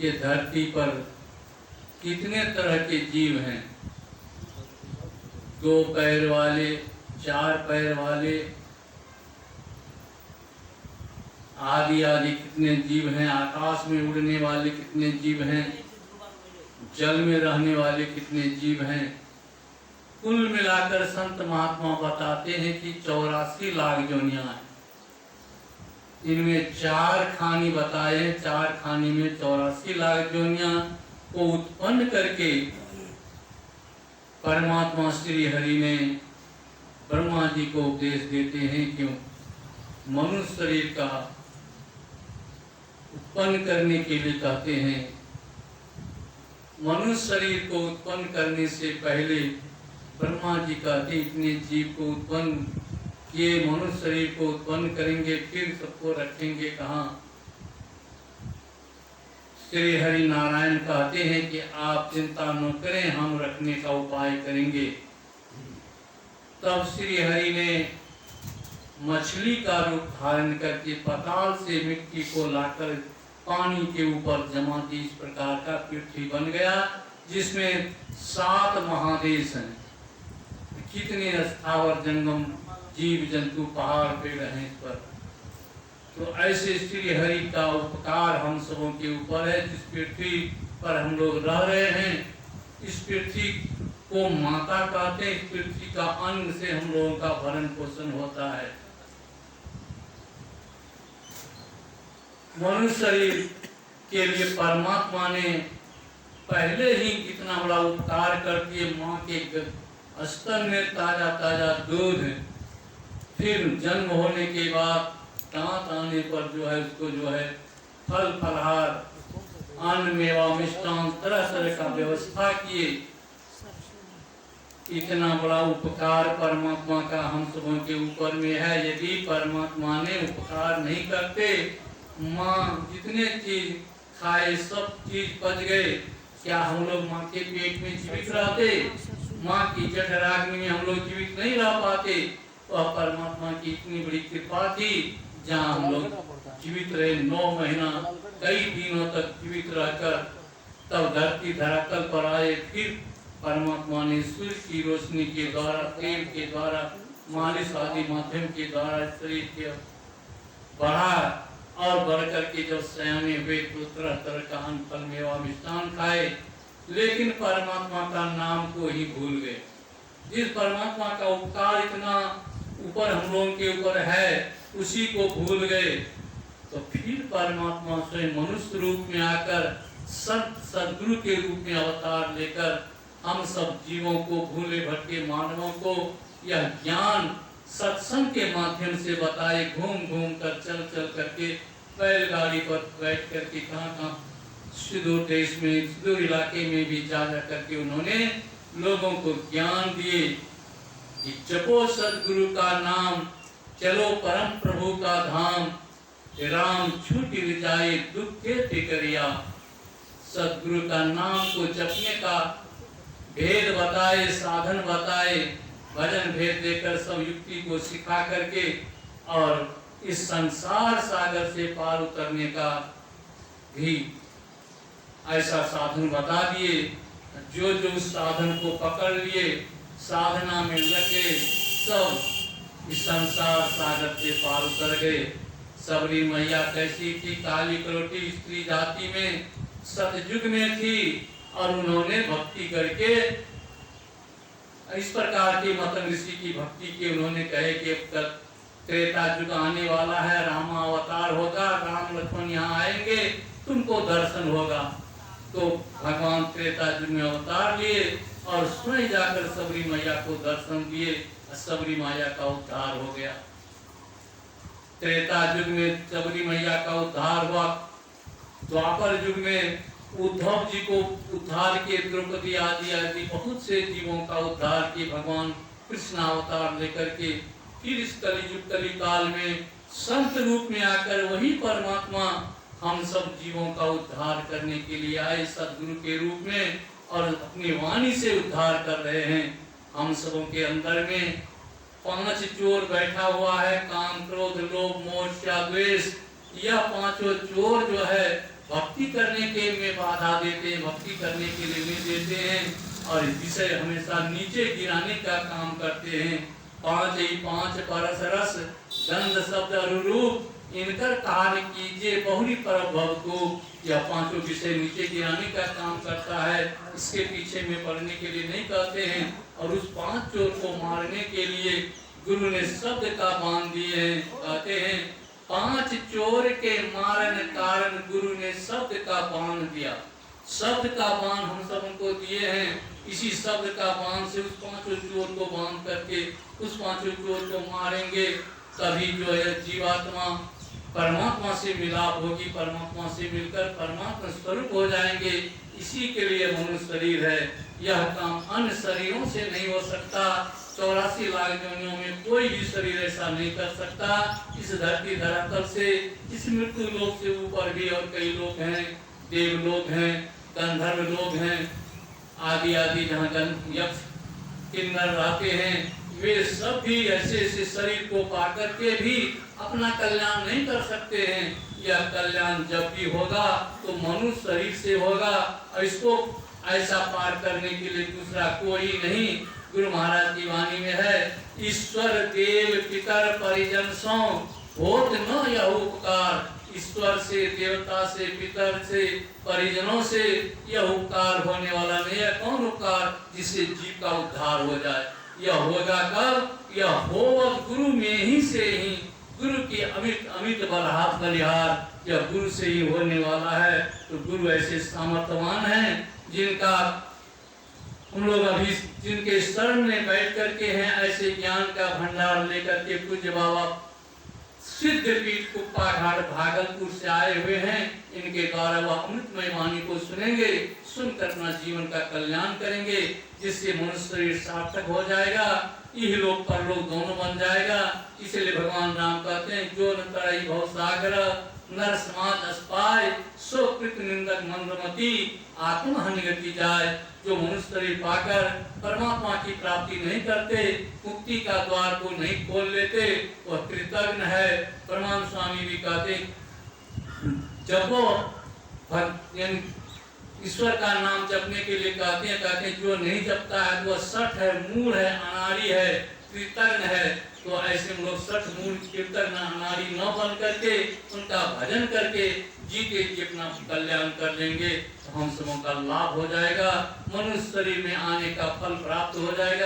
कि धरती पर कितने तरह के जीव हैं, 2 पैर वाले, 4 पैर वाले, आदि आदि कितने जीव हैं, आकाश में उड़ने वाले कितने जीव हैं, जल में रहने वाले कितने जीव हैं। कुल मिलाकर संत महात्मा बताते हैं कि 84 लाख योनियां हैं। इनमें 4 खानी बताए, 4 खानी में 84 लाख योनियां को उत्पन्न करके परमात्मा श्री हरि ने ब्रह्मा जी को उपदेश देते हैं कि मनुष्य शरीर का उत्पन्न करने के लिए कहते हैं। मनुष्य शरीर को उत्पन्न करने से पहले ब्रह्मा जी कहते इतने जीव को उत्पन्न किए, मनुष्य शरीर को उत्पन्न करेंगे, फिर सबको रखेंगे कहाँ। श्री हरि नारायण कहते हैं कि आप चिंता न करें, हम रखने का उपाय करेंगे। तब श्री हरि ने मछली का रूप धारण करके पाताल से मिट्टी को लाकर पानी के ऊपर जमा दी। इस प्रकार का पृथ्वी बन गया जिसमें 7 महादेश हैं। कितने स्थावर जंगम जीव जंतु पहाड़ पेड़ हैं इस पर। तो ऐसे श्री हरि का उपकार हम सबों के ऊपर है। जिस पृथ्वी पर हम लोग रह रहे हैं, इस पृथ्वी को माता कहते हैं। इस पृथ्वी का अन्न से हम लोगों का भरण पोषण होता है। मनुष्य शरीर के लिए परमात्मा ने पहले ही कितना बड़ा उपकार करके माँ के स्तन में ताजा ताजा दूध, फिर जन्म होने के बाद दांत आने पर जो है उसको जो है फल फलहार, अन्न मेवा मिष्टान तरह तरह का व्यवस्था किए। इतना बड़ा उपकार परमात्मा का हम सबों के ऊपर में है। यदि परमात्मा ने उपकार नहीं करते, माँ जितने चीज खाए सब चीज पच गए, क्या हम लोग माँ के पेट में जीवित रहते? माँ की जठराग्नि में हम लोग जीवित नहीं रह पाते। वह परमात्मा की इतनी बड़ी कृपा थी, जहाँ हम लोग जीवित रहे 9 महीना कई दिनों तक जीवित रहकर तब धरती धरातल पर आए। फिर परमात्मा ने सूर्य की रोशनी के द्वारा, तेल के द्वारा, मालिश आदि माध्यम के द्वारा शरीर के बढ़ा और बढ़ करके जब सयाने हुए तो तरह तरह का अन्न फल मेवा मिष्टान खाए, लेकिन परमात्मा का नाम को ही भूल गए। जिस परमात्मा का उपकार इतना ऊपर हम लोगों के ऊपर है, उसी को भूल गए। तो फिर परमात्मा स्वयं मनुष्य रूप में आकर संत सद्गुरु के रूप में अवतार लेकर हम सब जीवों को, भूले भटके मानवों को यह ज्ञान सत्संग के माध्यम से बताए। घूम घूम कर, चल चल करके, बैलगाड़ी पर बैठ करके कहाँ सुदूर देश में, सुदूर इलाके में भी जा करके उन्होंने लोगों को ज्ञान दिए कि जपो सदगुरु का नाम, चलो परम प्रभु का धाम, राम छूट जाए दुख के फिक्रिया। सदगुरु का नाम को जपने का भेद बताए, साधन बताए, भजन भेद देकर सब युक्ति को सिखा करके और इस संसार सागर से पार उतरने का भी ऐसा साधन बता दिए। जो जो उस साधन को पकड़ लिए, साधना में लगे, सब इस संसार सागर से पार उतर गए। सबरी मैया कैसी थी? काली करोटी स्त्री जाति में सतयुग में थी और उन्होंने भक्ति करके इस प्रकार की मतंग ऋषि की भक्ति की उन्होंने कहे कि अब तक त्रेता युग आने वाला है, राम अवतार होगा, राम लक्ष्मण यहाँ आएंगे, तुमको दर्शन होगा। तो भगवान त्रेता युग में अवतार लिए और स्वयं जाकर सबरी मैया को दर्शन दिए। सबरी मैया का उद्धार हो गया। त्रेता युग में सबरी मैया का उद्धार हुआ। द्वापर युग में उद्धव जी को उद्धार किए, द्रौपदी आदि आदि बहुत से जीवों का उद्धार किए भगवान कृष्ण अवतार लेकर के। फिर इस कलियुग कली काल में संत रूप में आकर वही परमात्मा हम सब जीवों का उद्धार करने के लिए आए सदगुरु के रूप में और अपनी वाणी से उद्धार कर रहे हैं। हम सबों के अंदर में 5 चोर बैठा हुआ है, काम क्रोध लोभ मोह द्वेष, यह पांचों चोर जो है भक्ति करने के में बाधा देते हैं, भक्ति करने के लिए नहीं देते हैं और विषय हमेशा नीचे गिराने का काम करते हैं। पांच ही पांच परस रस गंध शब्द अनुरूप इनकर कार्य कीजिए बहुरी परभव को। यह पांचों विषय नीचे गिराने का काम करता है, इसके पीछे में पड़ने के लिए नहीं कहते हैं। और उस पांच चोर को मारने के लिए गुरु ने शब्द का बाण दिए हैं। कहते हैं पांच चोर के मारन कारण गुरु ने शब्द का बाण दिया। शब्द का बाण हम सब उनको दिए हैं। इसी शब्द का बाण से उस पांचों चोर को बांध करके उस पांचों चोर को मारेंगे, तभी जो है जीवात्मा परमात्मा से मिलाप होगी, परमात्मा से मिलकर परमात्मा स्वरूप हो जाएंगे। इसी के लिए मनुष्य शरीर है। यह काम अन्य शरीरों से नहीं हो सकता। 84 लाख योनियों में कोई भी शरीर ऐसा नहीं कर सकता। इस धरती धरातल से, इस मृत्यु लोक से ऊपर भी और कई लोग हैं, देव लोग हैं, गंधर्व लोग हैं, आदि आदि जहाँ यक्ष किन्नर रहते हैं, वे सब भी ऐसे ऐसे शरीर को पा करके भी अपना कल्याण नहीं कर सकते हैं। यह कल्याण जब भी होगा तो मनुष्य शरीर से होगा और इसको ऐसा पार करने के लिए दूसरा कोई नहीं। गुरु महाराज की वाणी में है ईश्वर देव पितर परिजन सो होत न यह उपकार। ईश्वर से, देवता से, पितर से, परिजनों से यह उपकार होने वाला नहीं है। कौन उपकार? जिससे जीव का उद्धार हो जाए। यह होगा कब? यह होगा गुरु में ही से ही। गुरु की अमित अमित बलहार बलिहार यह गुरु से ही होने वाला है। तो गुरु ऐसे सामर्थ्यवान हैं जिनका हम लोग अभी जिनके शरण में बैठ करके हैं, ऐसे ज्ञान का भंडार लेकर के पूज्य बाबा सिद्ध पीठ कुप्पा घाट भागलपुर से आए हुए हैं। इनके द्वारा वह अमृतमय वाणी को सुनेंगे, सुनकर अपना जीवन का कल्याण करेंगे, जिससे मनुष्य शरीर सार्थक हो जाएगा, यह लोग पर लोग दोनों बन जाएगा। इसलिए भगवान राम कहते हैं जो न तरई भव सागर नर समाज अस्पाय सो कृत निंदक मंदमती आत्महानि गति जाए। जो मनुष्य शरीर पाकर परमात्मा की प्राप्ति नहीं करते, मुक्ति का द्वार को नहीं खोल लेते, वह कृतज्ञ है। परमात्मा स्वामी भी कहते जपो ईश्वर का नाम जपने के लिए कहते हैं जो नहीं जपता है वह सठ है, मूढ़ है, अनाड़ी है, कृतज्ञ है। तो ऐसे लोग सठ मूल कृतज्ञ अनाड़ी न बन करके उनका भजन करके जीते जी अपना कल्याण कर लेंगे तो हम सबों का लाभ हो जाएगा, मनुष्य शरीर में आने का फल प्राप्त हो जाएगा।